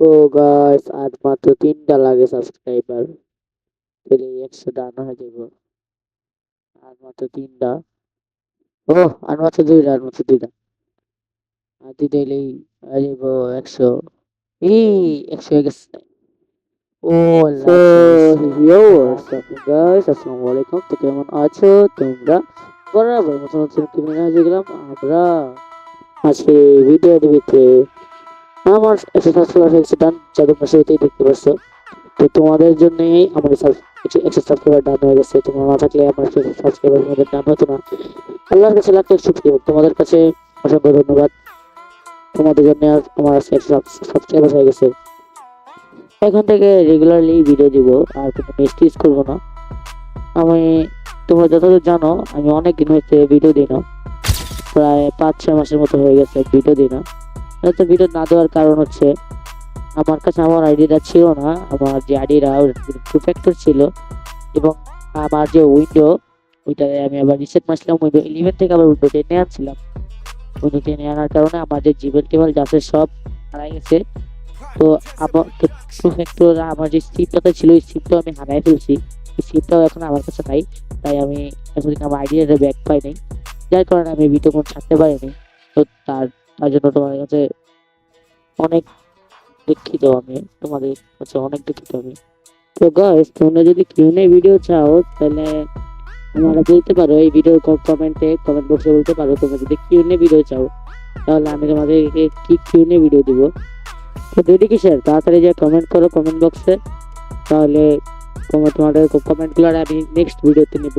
ও guys আর মাত্র 3টা লাগে সাবস্ক্রাইবার, তাহলে 100টা আনা হয়ে যাবো। আর মাত্র 3টা। ও আর মাত্র 2টা, আর মাত্র 2টা। আর 2টা হলেই হয়ে যাবো 100। এই 100 হয়ে গেছে। ও আল্লাহ, গাইস আসসালামু আলাইকুম। তো কেমন আছো তোমরা? বরাবর মতো নতুন একটি ভিডিও নিয়ে গেলাম আমরা। আজকে ভিডিওর ভিতরে আমার একশো সাবস্ক্রাইবার হয়েছে ডান, যাদের পাশে হতেই দেখতে পাচ্ছ। তো তোমাদের জন্যই আমার একশো সাবস্ক্রাইবার ডান হয়ে গেছে। তোমরা না থাকলে আমার সাবস্ক্রাইবার তোমাদের ডান হতো না। আল্লাহর কাছে লাখ লাখ শুকরিয়া, তোমাদের কাছে অসংখ্য ধন্যবাদ। তোমাদের জন্য আমার একশো সাবস্ক্রাইবার হয়ে গেছে। এখন থেকে রেগুলারলি ভিডিও দিব, আর কোনো মিস্টেক করবো না আমি। তোমরা যতদূর জানো আমি অনেক দিন হচ্ছে ভিডিও দিই না, প্রায় 5-6 মাসের মতো হয়ে গেছে ভিডিও দিই না। তো ভিডিও না দেওয়ার কারণ হচ্ছে আমার কাছে আমার আইডিটা ছিল না। আমার যে আইডিটা টু ফ্যাক্টর ছিল, এবং আমার যে উইন্ডো ওইটাতে আমি আবার রিসেট মারছিলাম। উইন্ডো 11 থেকে আবার উইন্ডো 10 আনছিলাম। উইন্ডো 10 আনার কারণে আমার যে জিমেল টেবিল যাচ্ছে সব হারাই গেছে। তো আমার টু ফ্যাক্টর আমার যে সিমটা ছিল ওই সিমটাও আমি হারাই ফেলছি। এই সিমটাও এখন আমার কাছে নাই। তাই আমি এতদিন আমার আইডিয়াটা ব্যাক পাই নাই, যার কারণে আমি ভিডিও কোন ছাড়তে পারিনি। তো তার তার জন্য তোমাদের কাছে অনেক দুঃখিত। আমি তোমাদের কাছে অনেক দুঃখিত আমি। তো গাইস তোমরা যদি কিউএনএ ভিডিও চাও তাহলে তোমরা বলতে পারো, এই ভিডিওর কমেন্ট বক্সে বলতে পারো তোমরা যদি কিউএনএ ভিডিও চাও, তাহলে আমি তোমাদেরকে কি কিউএনএ ভিডিও দিব। তো দেরি কিসের, তাড়াতাড়ি যে কমেন্ট করো কমেন্ট বক্সে, তাহলে তোমাদের কমেন্টগুলো আমি নেক্সট ভিডিওতে নিব,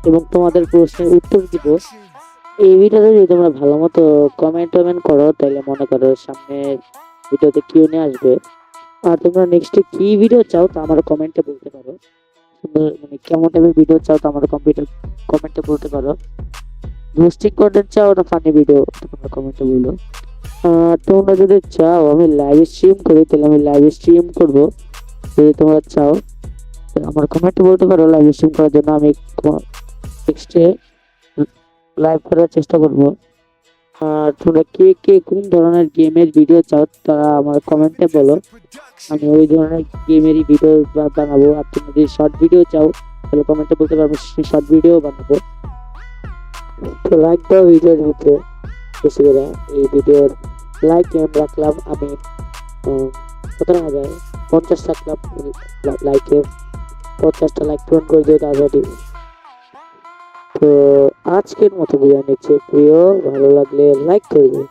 এবং তোমাদের প্রশ্নের উত্তর দিব। এই ভিডিওতে যদি তোমরা ভালো মতো কমেন্ট করো তাহলে মনে করো সামনে ভিডিওতে কিউএনএ আসবে। আর তোমরা নেক্সটে কি ভিডিও চাও তা আমার কমেন্টে বলতে পারো। মানে কেমন টাইপের ভিডিও চাও তা আমার কমেন্টে বলতে পারো। রোস্টিং কন্টেন্ট চাও না ফানি ভিডিও, তোমরা কমেন্টে বলো। আর তোমরা যদি চাও আমি লাইভ স্ট্রিম করি তাহলে আমি লাইভ স্ট্রিম করবো। যদি তোমরা চাও আমার কমেন্টে বলতে পারো লাইভ স্ট্রিম করার জন্য, আমি নেক্সটে লাইভ করার চেষ্টা করব। আর তোমরা কে কে কোন ধরনের গেমের ভিডিও চাও তারা আমার কমেন্টে বলো, আমি ওই ধরনের গেমেরই ভিডিও বানাবো। আর তোমরা যদি শর্ট ভিডিও চাও তাহলে কমেন্টে বলতে পারো, আমি শর্ট ভিডিও বানাবো। তো লাইক দাও ভিডিওর ভিতরে বেশি করে। এই ভিডিওর লাইক রাখলাম আমি কত রাখা যায়, 50 রাখলাম লাইকে। 50টা লাইক পূরণ করে দিও তাড়াতাড়ি। তো আজকের মতো বিদায় নিচ্ছে প্রিয়, ভালো লাগলে লাইক করবে,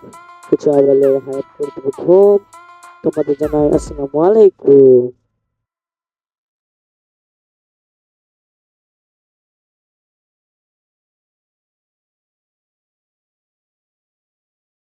কিছু আর বলে হাইপ করে দেবো। তোমাদের জানাই আসসালামু আলাইকুম।